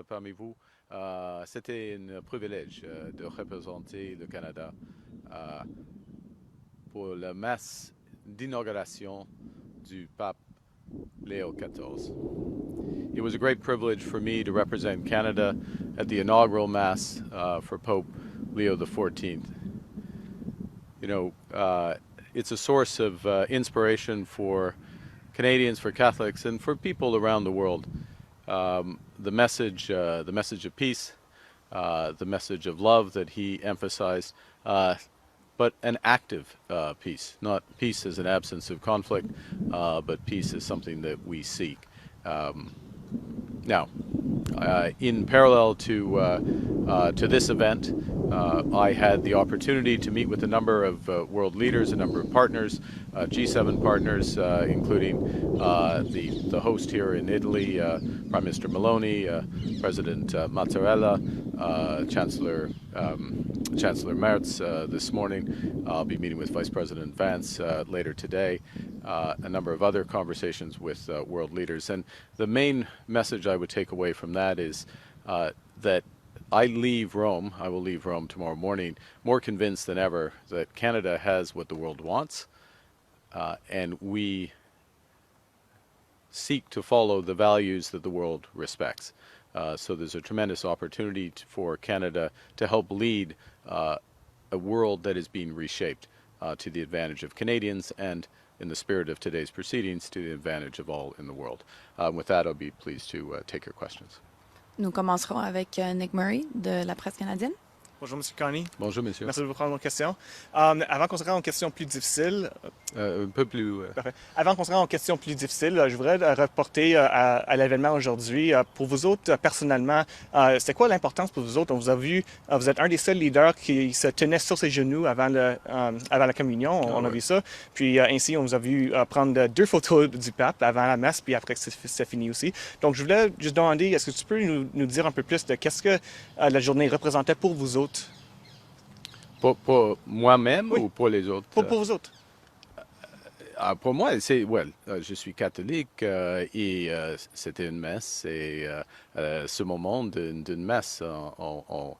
parmi vous. C'était un privilège de représenter le Canada euh, pour la messe d'inauguration du pape Léo XIV. It was a great privilege for me to represent Canada at the inaugural Mass for Pope Leo XIV. You know, it's a source of inspiration for Canadians, for Catholics, and for people around the world. The message of peace, the message of love that he emphasized, but an active peace, not peace as an absence of conflict, but peace as something that we seek. Now, in parallel to this event, I had the opportunity to meet with a number of world leaders, a number of partners, G7 partners, including the host here in Italy, Prime Minister Meloni, President Mattarella, Chancellor Merz this morning. I'll be meeting with Vice President Vance later today. A number of other conversations with world leaders. And the main message I would take away from that is that I will leave Rome tomorrow morning, more convinced than ever that Canada has what the world wants, and we seek to follow the values that the world respects. So there's a tremendous opportunity for Canada to help lead a world that is being reshaped to the advantage of Canadians and, in the spirit of today's proceedings, to the advantage of all in the world. With that, I'll be pleased to take your questions. Nous commencerons avec Nick Murray de la presse canadienne. Bonjour, M. Carney. Bonjour, monsieur. Merci de prendre nos questions. Avant qu'on se rende aux questions plus difficiles... Un peu plus... Parfait. Avant qu'on se rende aux questions plus difficiles, je voudrais reporter à l'événement aujourd'hui. Pour vous autres, personnellement, c'était quoi l'importance pour vous autres? On vous a vu, vous êtes un des seuls leaders qui se tenait sur ses genoux avant la communion. On a vu ça. Puis ainsi, on vous a vu prendre 2 photos du pape avant la messe, puis après que c'est fini aussi. Donc, je voulais juste demander, est-ce que tu peux nous dire un peu plus de qu'est-ce que la journée représentait pour vous autres? Pour moi-même Oui. ou pour les autres? Pour vous autres. Pour moi, je suis catholique et c'était une messe et ce moment d'une messe, on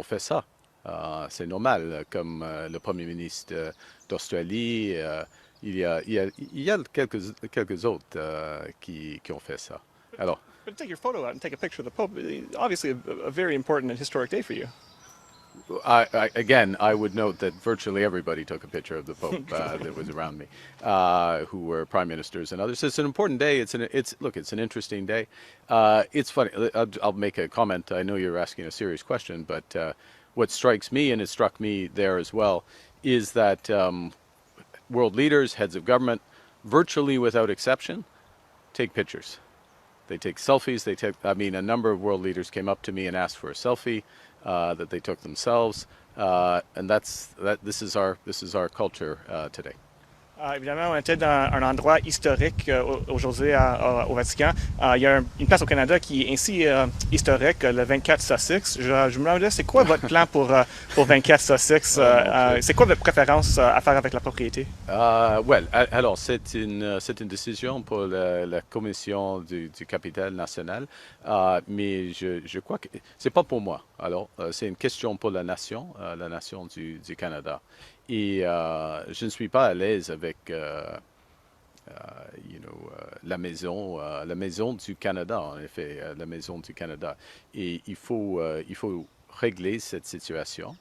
fait ça. C'est normal, comme le Premier ministre d'Australie, il y a quelques autres qui ont fait ça. Alors, But take your photo out and take a picture of the Pope. Obviously, a very important and historic day for you. Again, I would note that virtually everybody took a picture of the Pope that was around me, who were prime ministers and others. It's an important day. It's an interesting day. It's funny. I'll make a comment. I know you're asking a serious question, but what strikes me, and it struck me there as well, is that world leaders, heads of government, virtually without exception, take pictures. They take selfies. A number of world leaders came up to me and asked for a selfie that they took themselves, and this is our culture today. Évidemment, on était dans un endroit historique aujourd'hui au Vatican. Il y a une place au Canada qui est ainsi historique, le 24 Sussex. Je me demandais, c'est quoi votre plan pour 24 Sussex? C'est quoi votre préférence à faire avec la propriété? Alors c'est une décision pour la commission du capital national, mais je crois que c'est pas pour moi. Alors c'est une question pour la nation du Canada. Et je ne suis pas à l'aise avec la maison du Canada, en effet, la maison du Canada. Et il faut régler cette situation.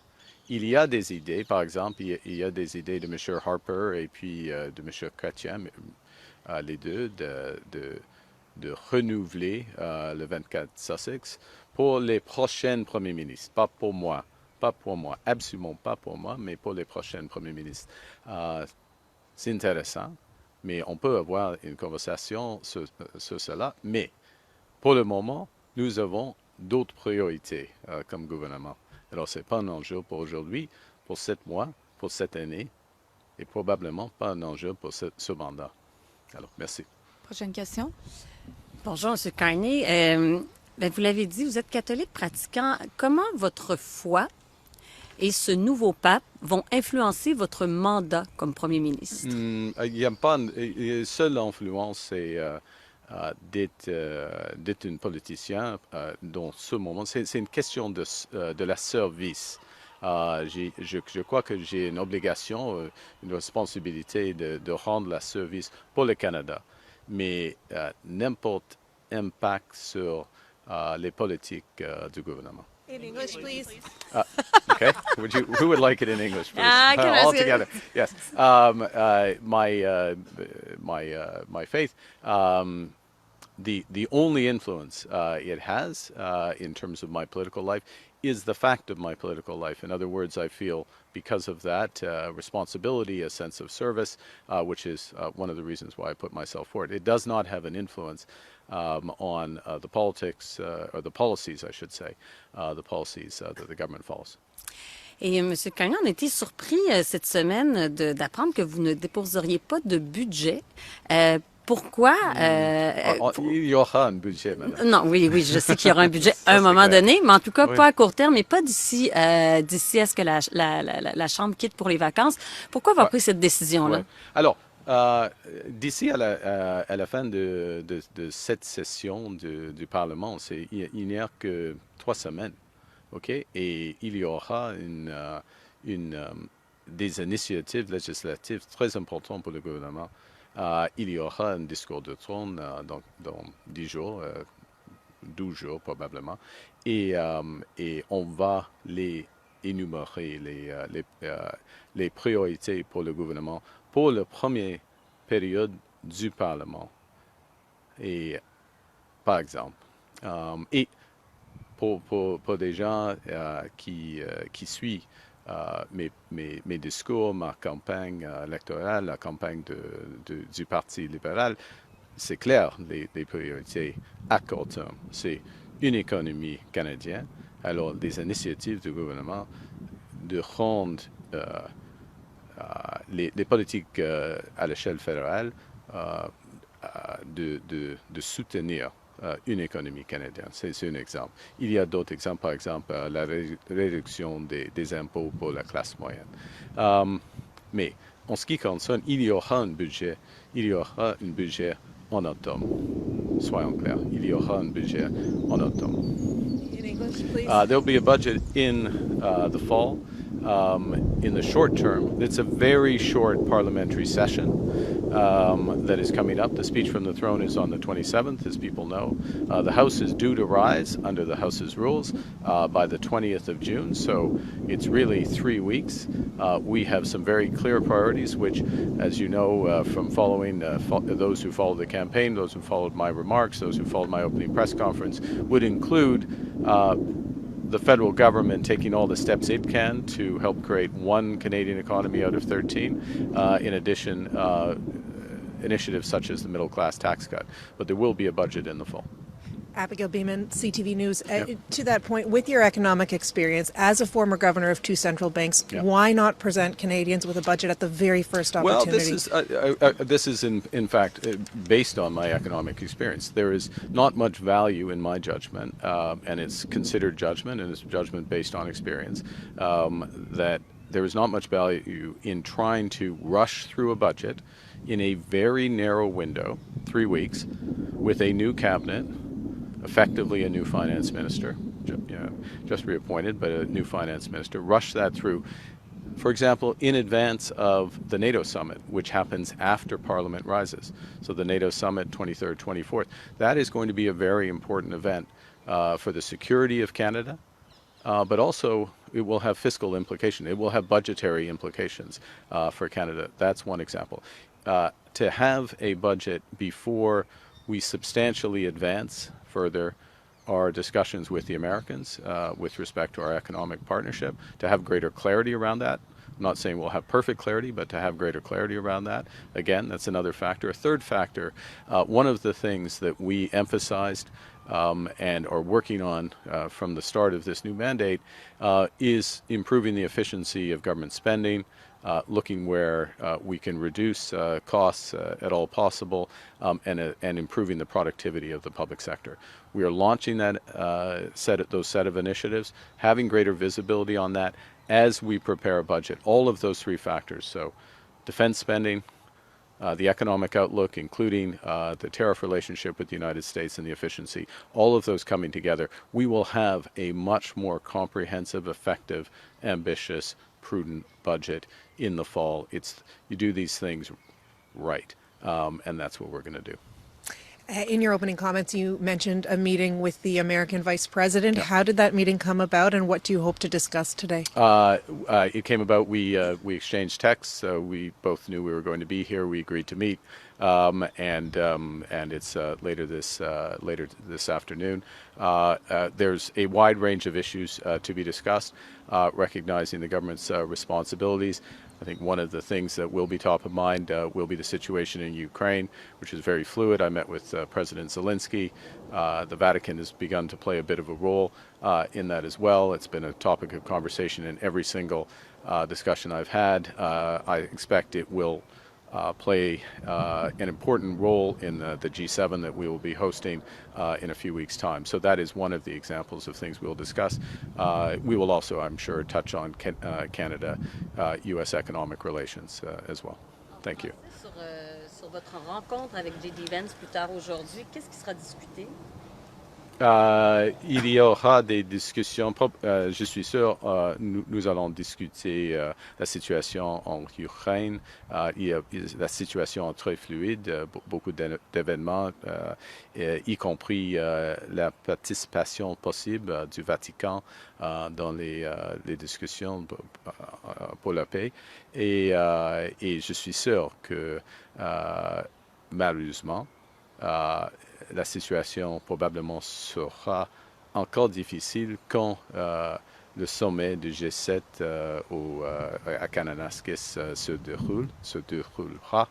Il y a des idées, par exemple, il y a des idées de M. Harper et puis de M. Chrétien, les deux, de renouveler le 24 Sussex pour les prochains premiers ministres, pas pour moi. Pas pour moi, absolument pas pour moi, mais pour les prochains premiers ministres. C'est intéressant, mais on peut avoir une conversation sur cela. Mais pour le moment, nous avons d'autres priorités comme gouvernement. Alors, ce n'est pas un enjeu pour aujourd'hui, pour 7 mois, pour cette année, et probablement pas un enjeu pour ce mandat. Alors, merci. Prochaine question. Bonjour, M. Carney. Vous l'avez dit, vous êtes catholique pratiquant. Comment votre foi et ce nouveau pape vont influencer votre mandat comme premier ministre? Il n'y a pas une seule influence, c'est d'être un politicien dans ce moment. C'est une question de la service. Je crois que j'ai une obligation, une responsabilité de rendre la service pour le Canada. Mais n'importe impact sur les politiques du gouvernement. In English, please. Okay. Who would like it in English, please? I can All ask it. together. Yes. My faith. The only influence it has in terms of my political life is the fact of my political life. In other words, I feel because of that responsibility, a sense of service, which is one of the reasons why I put myself forward. It does not have an influence on the politics, or the policies, I should say, the policies that the government follows. Et M. Carney, on a été surpris cette semaine d'apprendre que vous ne déposeriez pas de budget. Pourquoi? Il y aura un budget, madame. Non, oui, je sais qu'il y aura un budget à un c'est moment clair. donné, mais en tout cas Oui. pas à court terme et pas d'ici à ce que la Chambre quitte pour les vacances. Pourquoi avoir pris cette décision-là? Ouais. Alors, d'ici à la fin de cette session du Parlement, il n'y a que 3 semaines, ok? Et il y aura des initiatives législatives très importantes pour le gouvernement. Il y aura un discours de trône dans 10 jours, 12 jours probablement, et on va les énumérer, les priorités pour le gouvernement pour la première période du Parlement. Et par exemple, et pour des gens qui suivent mes discours, ma campagne électorale, la campagne du Parti libéral, c'est clair, les priorités à court terme. C'est une économie canadienne, alors des initiatives du gouvernement de rendre les politiques à l'échelle fédérale de soutenir une économie canadienne. C'est un exemple. Il y a d'autres exemples, par exemple la réduction des impôts pour la classe moyenne. Mais en ce qui concerne, il y aura un budget en automne. Soyons clairs, il y aura un budget en automne. In English, please. There'll be a budget in the fall. In the short term, it's a very short parliamentary session that is coming up. The speech from the throne is on the 27th, as people know. The House is due to rise under the House's rules by the 20th of June, so it's really 3 weeks. We have some very clear priorities, which, as you know from following those who followed the campaign, those who followed my remarks, those who followed my opening press conference, would include the federal government taking all the steps it can to help create one Canadian economy out of 13. In addition, initiatives such as the middle class tax cut. But there will be a budget in the fall. Abigail Beeman, CTV News. Yep. To that point, with your economic experience as a former governor of 2 central banks, Yep. why not present Canadians with a budget at the very first opportunity? Well, this is in fact based on my economic experience. There is not much value in my judgment, and it's considered judgment, and it's judgment based on experience, that there is not much value in trying to rush through a budget in a very narrow window, 3 weeks, with a new cabinet, effectively a new finance minister, just reappointed, but a new finance minister, rush that through, for example, in advance of the NATO summit, which happens after Parliament rises. So the NATO summit, 23rd, 24th, that is going to be a very important event for the security of Canada, but also it will have fiscal implications. It will have budgetary implications for Canada. That's one example. To have a budget before we substantially advance further our discussions with the Americans with respect to our economic partnership, to have greater clarity around that. I'm not saying we'll have perfect clarity, but to have greater clarity around that. Again, that's another factor. A third factor, one of the things that we emphasized and are working on from the start of this new mandate is improving the efficiency of government spending, looking where we can reduce costs at all possible, and improving the productivity of the public sector. We are launching that those set of initiatives, having greater visibility on that as we prepare a budget. All of those 3 factors, so defense spending, the economic outlook, including the tariff relationship with the United States and the efficiency, all of those coming together, we will have a much more comprehensive, effective, ambitious, prudent budget in the fall. You do these things right, and that's what we're going to do. In your opening comments, you mentioned a meeting with the American Vice President. Yeah. How did that meeting come about, and what do you hope to discuss today? It came about. We exchanged texts. We both knew we were going to be here. We agreed to meet, and it's later this afternoon. There's a wide range of issues to be discussed, recognizing the government's responsibilities. I think one of the things that will be top of mind will be the situation in Ukraine, which is very fluid. I met with President Zelensky. The Vatican has begun to play a bit of a role in that as well. It's been a topic of conversation in every single discussion I've had. I expect it will play an important role in the G7 that we will be hosting in a few weeks' time. So that is one of the examples of things we'll discuss. We will also, I'm sure, touch on Canada-U.S. economic relations as well. Thank you. Sur votre rencontre avec J.D. Vance plus tard aujourd'hui, qu'est-ce qui sera discuté? Il y aura des discussions, je suis sûr, nous allons discuter la situation en Ukraine. La situation est très fluide, beaucoup d'événements, y compris la participation possible du Vatican dans les discussions pour la paix. Et je suis sûr que malheureusement, la situation probablement sera encore difficile quand le sommet du G7 à Kananaskis se déroulera.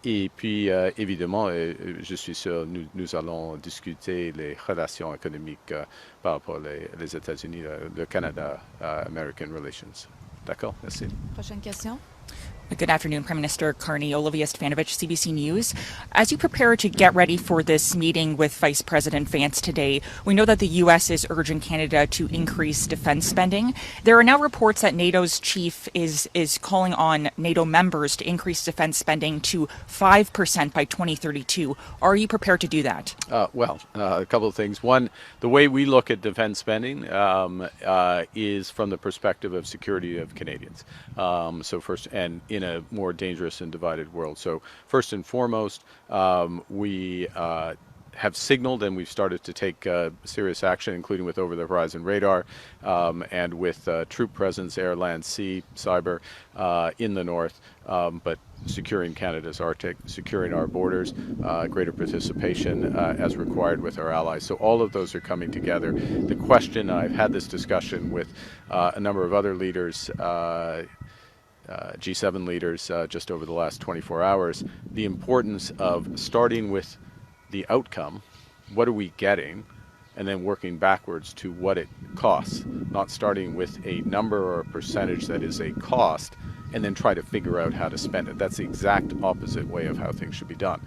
Et puis, évidemment, je suis sûr, nous allons discuter les relations économiques par rapport aux États-Unis, le Canada, American Relations. D'accord, merci. Prochaine question. Good afternoon, Prime Minister Carney. Olivia Stefanovich, CBC News. As you prepare to get ready for this meeting with Vice President Vance today, we know that the U.S. is urging Canada to increase defense spending. There are now reports that NATO's chief is calling on NATO members to increase defense spending to 5% by 2032. Are you prepared to do that? Well, a couple of things. One, the way we look at defense spending is from the perspective of security of Canadians. So first, and in a more dangerous and divided world. So first and foremost, we have signaled and we've started to take serious action, including with over-the-horizon radar and with troop presence, air, land, sea, cyber in the north, but securing Canada's Arctic, securing our borders, greater participation as required with our allies. So all of those are coming together. The question, I've had this discussion with a number of other leaders, G7 leaders just over the last 24 hours, the importance of starting with the outcome, what are we getting, and then working backwards to what it costs, not starting with a number or a percentage that is a cost and then try to figure out how to spend it. That's the exact opposite way of how things should be done.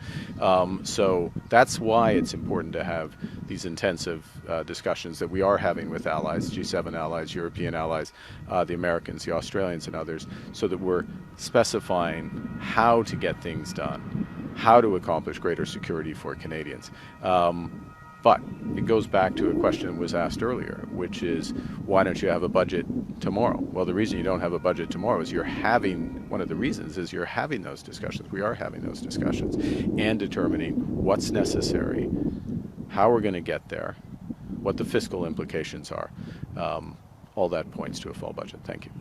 So that's why it's important to have these intensive discussions that we are having with allies, G7 allies, European allies, the Americans, the Australians, and others, so that we're specifying how to get things done, how to accomplish greater security for Canadians. But it goes back to a question that was asked earlier, which is, why don't you have a budget tomorrow? Well, the reason you don't have a budget tomorrow is one of the reasons is you're having those discussions. We are having those discussions and determining what's necessary, how we're going to get there, what the fiscal implications are. All that points to a fall budget. Thank you.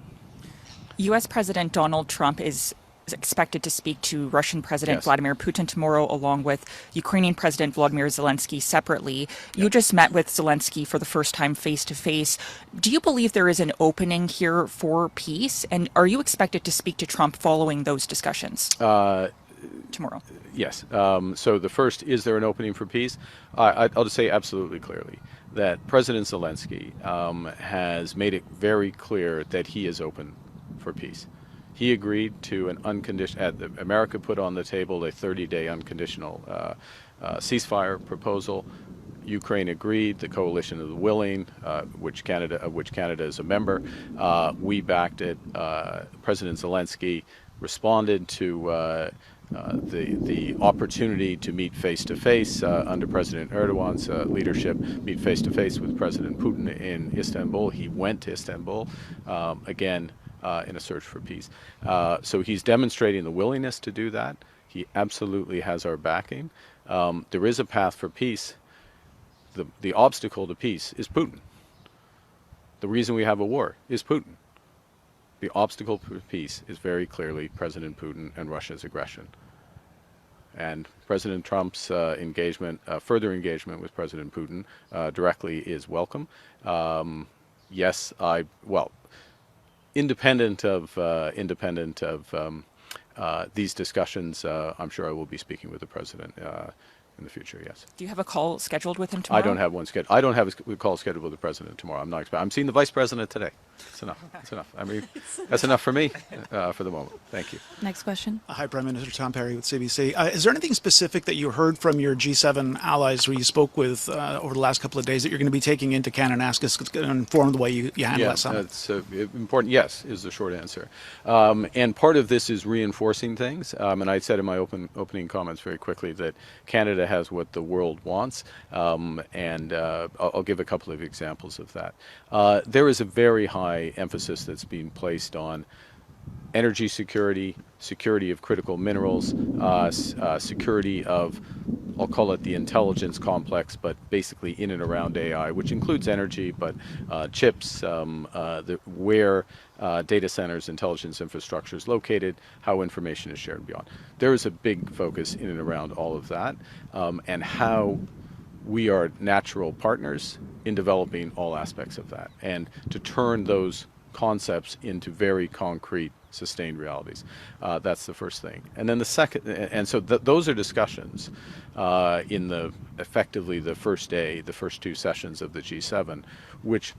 U.S. President Donald Trump is expected to speak to Russian President Yes. Vladimir Putin tomorrow, along with Ukrainian President Volodymyr Zelensky separately. You just met with Zelensky for the first time face-to-face. Do you believe there is an opening here for peace? And are you expected to speak to Trump following those discussions tomorrow? Yes. So the first, is there an opening for peace? I'll just say absolutely clearly that President Zelensky has made it very clear that he is open for peace. He agreed to an unconditional, America put on the table a 30-day unconditional ceasefire proposal. Ukraine agreed, the coalition of the willing, of which Canada is a member. We backed it. President Zelensky responded to the opportunity to meet face to face under President Erdogan's leadership, meet face to face with President Putin in Istanbul. He went to Istanbul again in a search for peace. So he's demonstrating the willingness to do that. He absolutely has our backing. There is a path for peace. The obstacle to peace is Putin. The reason we have a war is Putin. The obstacle to peace is very clearly President Putin and Russia's aggression. And President Trump's further engagement with President Putin directly is welcome. Yes, independent of these discussions, I'm sure I will be speaking with the president in the future. Yes. Do you have a call scheduled with him tomorrow? I don't have one scheduled. I don't have a call scheduled with the president tomorrow. I'm not expecting. I'm seeing the vice president today. That's enough. That's enough. I mean, that's enough for me for the moment. Thank you. Next question. Hi, Prime Minister Tom Perry with CBC. Is there anything specific that you heard from your G7 allies who you spoke with over the last couple of days that you're going to be taking into Canada and ask us to inform the way you handle that summit? That's important. Yes, is the short answer. And part of this is reinforcing things. And I said in my opening comments very quickly that Canada has what the world wants. And I'll give a couple of examples of that. There is a very high emphasis that's being placed on energy security, security of critical minerals, security of, I'll call it the intelligence complex, but basically in and around AI, which includes energy, but chips, where data centers, intelligence infrastructure is located, how information is shared and beyond. There is a big focus in and around all of that, and how we are natural partners in developing all aspects of that, and to turn those concepts into very concrete, sustained realities. That's the first thing. And then the second, and so those are discussions in effectively the first day, the first two sessions of the G7, which,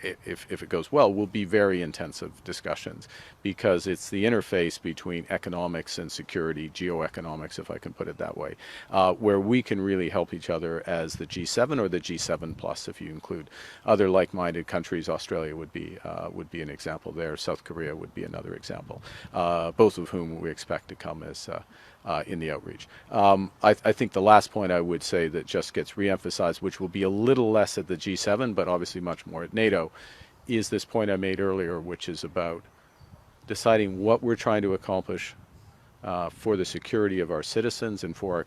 if it goes well, will be very intensive discussions, because it's the interface between economics and security, geoeconomics, if I can put it that way, where we can really help each other as the G7 or the G7 plus, if you include other like-minded countries. Australia would be an example there. South Korea would be another example, both of whom we expect to come as in the outreach. I think the last point I would say that just gets reemphasized, which will be a little less at the G7, but obviously much more at NATO, is this point I made earlier, which is about deciding what we're trying to accomplish for the security of our citizens and for our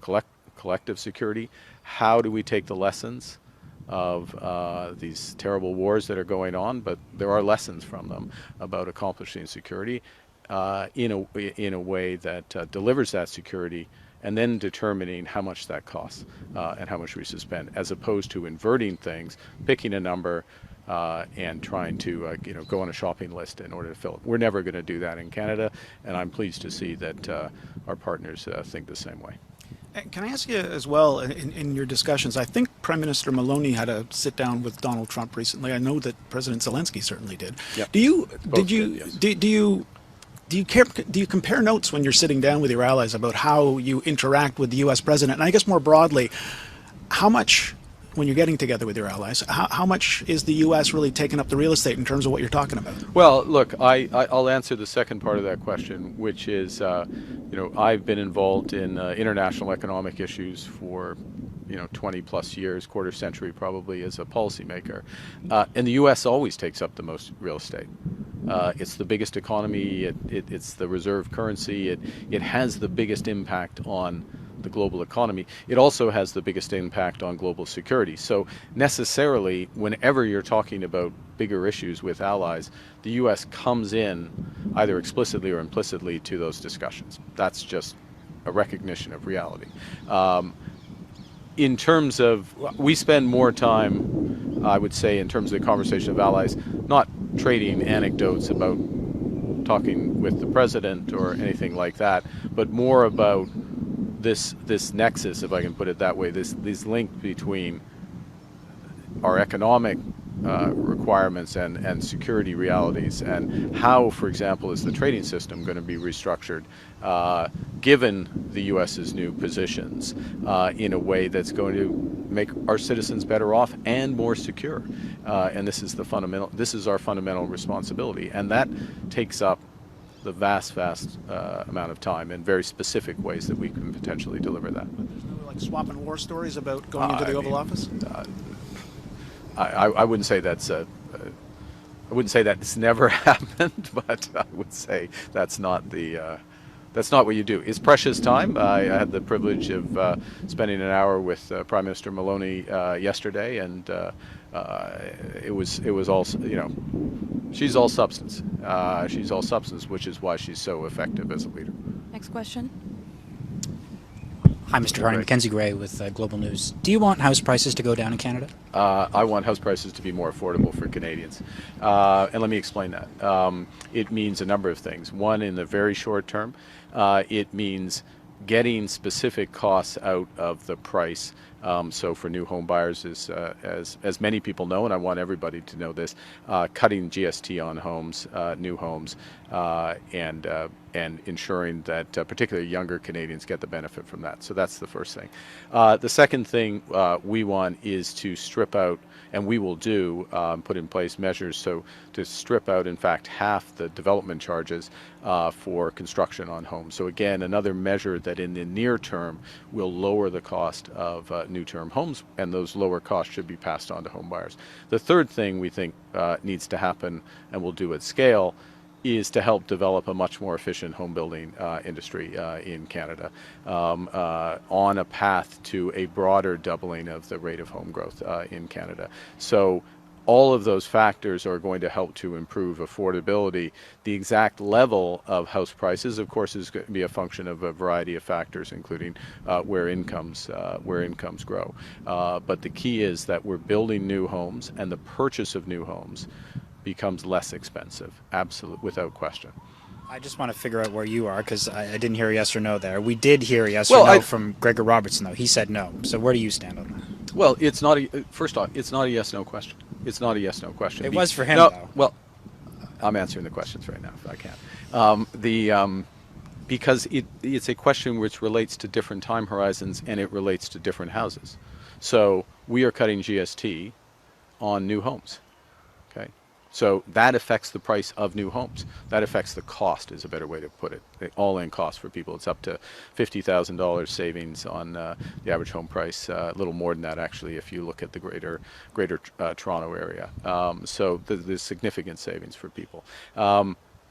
collective security. How do we take the lessons of these terrible wars that are going on, but there are lessons from them about accomplishing security in a way that delivers that security, and then determining how much that costs and how much we should spend, as opposed to inverting things, picking a number and trying to go on a shopping list in order to fill it. We're never going to do that in Canada, and I'm pleased to see that our partners think the same way. Can I ask you as well, in your discussions, I think Prime Minister Maloney had a sit down with Donald Trump recently. I know that President Zelensky certainly did. Yep. Do you compare notes when you're sitting down with your allies about how you interact with the U.S. president? And I guess more broadly, how much, when you're getting together with your allies, how much is the U.S. really taking up the real estate in terms of what you're talking about? Well, look, I'll answer the second part of that question, which is, I've been involved in international economic issues for 20 plus years, quarter century probably, as a policymaker. And the U.S. always takes up the most real estate. It's the biggest economy. It's the reserve currency. It has the biggest impact on the global economy. It also has the biggest impact on global security. So necessarily, whenever you're talking about bigger issues with allies, the U.S. comes in either explicitly or implicitly to those discussions. That's just a recognition of reality. In terms of, we spend more time, I would say, in terms of the conversation of allies, not trading anecdotes about talking with the president or anything like that, but more about this nexus, if I can put it that way, this link between our economic requirements and security realities, and how, for example, is the trading system going to be restructured given the U.S.'s new positions in a way that's going to make our citizens better off and more secure. And this is our fundamental responsibility, and that takes up the vast amount of time and very specific ways that we can potentially deliver that. There's no like swap and war stories about going into the Oval Office? I wouldn't say that's I wouldn't say that's never happened, but I would say that's not what you do. It's precious time. I had the privilege of spending an hour with Prime Minister Maloney yesterday, and it was all, she's all substance. She's all substance, which is why she's so effective as a leader. Next question. Hi, Mr. Carney. Mackenzie Gray with Global News. Do you want house prices to go down in Canada? I want house prices to be more affordable for Canadians. And let me explain that. It means a number of things. One, in the very short term, it means getting specific costs out of the price. So for new home buyers, as many people know, and I want everybody to know this, cutting GST on homes, new homes, and ensuring that particularly younger Canadians get the benefit from that. So that's the first thing. The second thing we want is to strip out, and we will do, put in place measures to strip out, in fact, half the development charges for construction on homes. So again, another measure that in the near term will lower the cost of new term homes, and those lower costs should be passed on to home buyers. The third thing we think needs to happen, and we'll do at scale, is to help develop a much more efficient home building industry in Canada on a path to a broader doubling of the rate of home growth in Canada. So all of those factors are going to help to improve affordability. The exact level of house prices, of course, is going to be a function of a variety of factors, including where incomes grow. But the key is that we're building new homes, and the purchase of new homes becomes less expensive, without question. I just want to figure out where you are, because I didn't hear yes or no there. We did hear yes or no from Gregor Robertson, though. He said no. So where do you stand on that? Well, it's not first off, it's not a yes-no question. It's not a yes-no question. It was for him, though. Well, I'm answering the questions right now, if I can. Because it's a question which relates to different time horizons, and it relates to different houses. So we are cutting GST on new homes. Okay. So that affects the price of new homes. That affects the cost, is a better way to put it. The all-in cost for people. It's up to $50,000 savings on the average home price. A little more than that, actually, if you look at the greater Toronto area. So there's significant savings for people.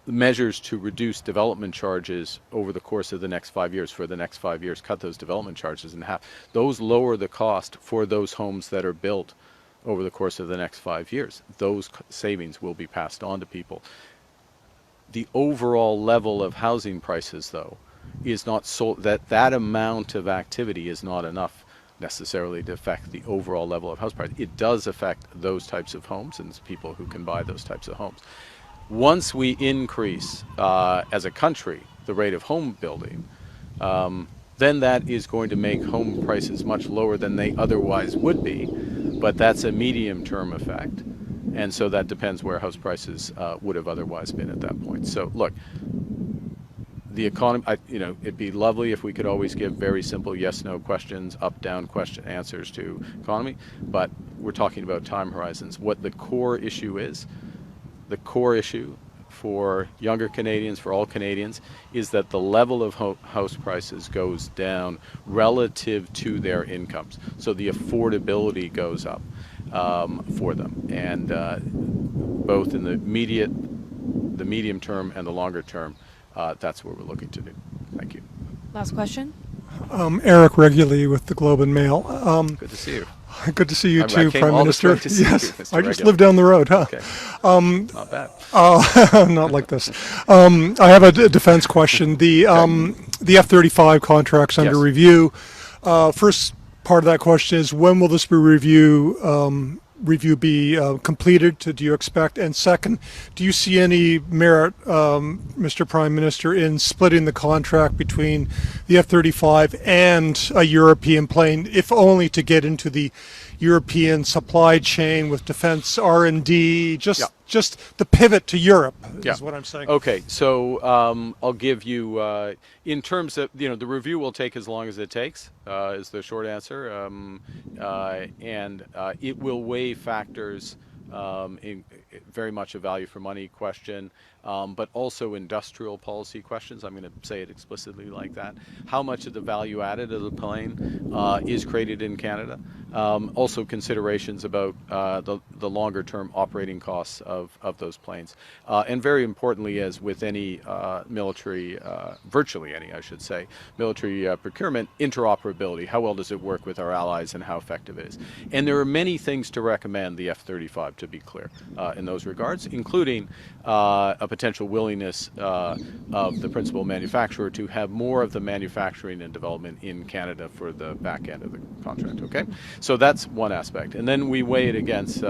Measures to reduce development charges over the course of the next 5 years. For the next 5 years, cut those development charges in half. Those lower the cost for those homes that are built over the course of the next 5 years. Those savings will be passed on to people. The overall level of housing prices, though, is not so that amount of activity is not enough necessarily to affect the overall level of house price. It does affect those types of homes and people who can buy those types of homes. Once we increase, as a country, the rate of home building, then that is going to make home prices much lower than they otherwise would be. But that's a medium-term effect, and so that depends where house prices would have otherwise been at that point. So, look, the economy. It'd be lovely if we could always give very simple yes/no questions, up/down question answers to economy. But we're talking about time horizons. What the core issue is, the core issue for younger Canadians, for all Canadians, is that the level of house prices goes down relative to their incomes. So the affordability goes up for them, and both in the medium term and the longer term, that's what we're looking to do. Thank you. Last question. Eric Reguly with the Globe and Mail. Good to see you. Good to see you too, I came Prime all this Minister. way to see Yes, you, Mr. I just Reguly. live down the road, huh? Okay. Not bad. Not like this. I have a defense question. The F-35 contracts under Yes. review. First part of that question is, when will this review be completed? Do you expect? And second, do you see any merit, Mr. Prime Minister, in splitting the contract between the F-35 and a European plane, if only to get into the European supply chain with defense R&D, just the pivot to Europe is what I'm saying. Okay, so I'll give you, in terms of, the review will take as long as it takes, is the short answer. And it will weigh factors, in very much a value for money question, but also industrial policy questions. I'm going to say it explicitly like that. How much of the value added of the plane is created in Canada? Also considerations about the longer term operating costs of those planes. And very importantly, as with any military, virtually any, I should say, military procurement, interoperability. How well does it work with our allies and how effective it is? And there are many things to recommend the F-35, to be clear, in those regards, including a potential willingness of the principal manufacturer to have more of the manufacturing and development in Canada for the back end of the contract, okay? So that's one aspect. And then we weigh it against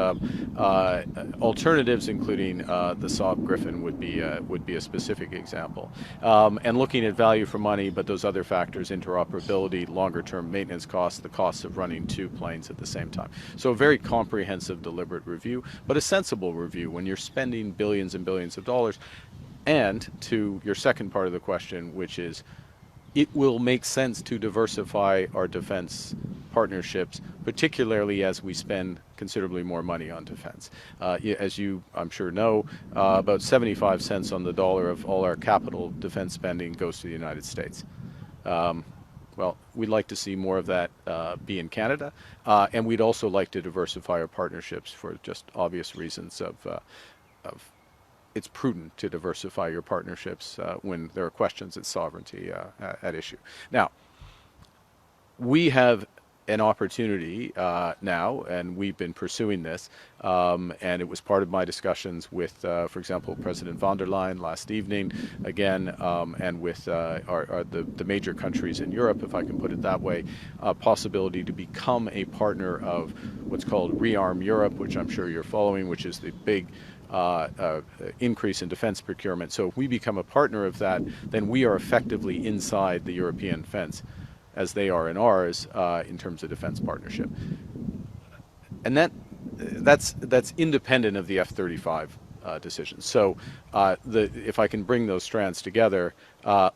alternatives, including the Saab Griffin would be a specific example. And looking at value for money, but those other factors, interoperability, longer-term maintenance costs, the costs of running two planes at the same time. So a very comprehensive, deliberate review, but a sensible review when you're spending billions and billions of dollars. And to your second part of the question, which is, it will make sense to diversify our defense partnerships, particularly as we spend considerably more money on defense. As you, I'm sure, know, about 75 cents on the dollar of all our capital defense spending goes to the United States. Well, we'd like to see more of that be in Canada, and we'd also like to diversify our partnerships for just obvious reasons of it's prudent to diversify your partnerships when there are questions of sovereignty at issue. Now, we have an opportunity now, and we've been pursuing this, and it was part of my discussions with, for example, President von der Leyen last evening, again, and with the major countries in Europe, if I can put it that way, a possibility to become a partner of what's called Rearm Europe, which I'm sure you're following, which is the big increase in defense procurement. So if we become a partner of that, then we are effectively inside the European fence, as they are in ours, in terms of defense partnership. And that's independent of the F-35 decision. So if I can bring those strands together,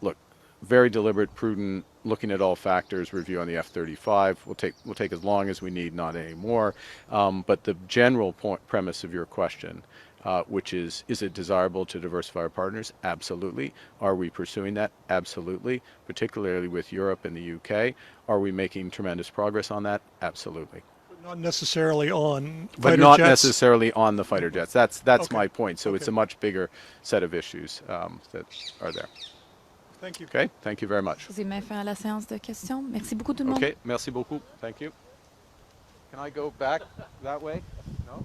look, very deliberate, prudent, looking at all factors, review on the F-35. We'll take as long as we need, not any more. But the general premise of your question, which is it desirable to diversify our partners? Absolutely. Are we pursuing that? Absolutely. Particularly with Europe and the UK. Are we making tremendous progress on that? Absolutely. But not necessarily on but fighter not jets? necessarily on the fighter jets. That's Okay. my point. So Okay. it's a much bigger set of issues that are there. Thank you. Okay. Thank you very much. Vous aimez fin à la séance de questions. Merci beaucoup tout le monde. Okay. Merci beaucoup. Thank you. Can I go back that way? No?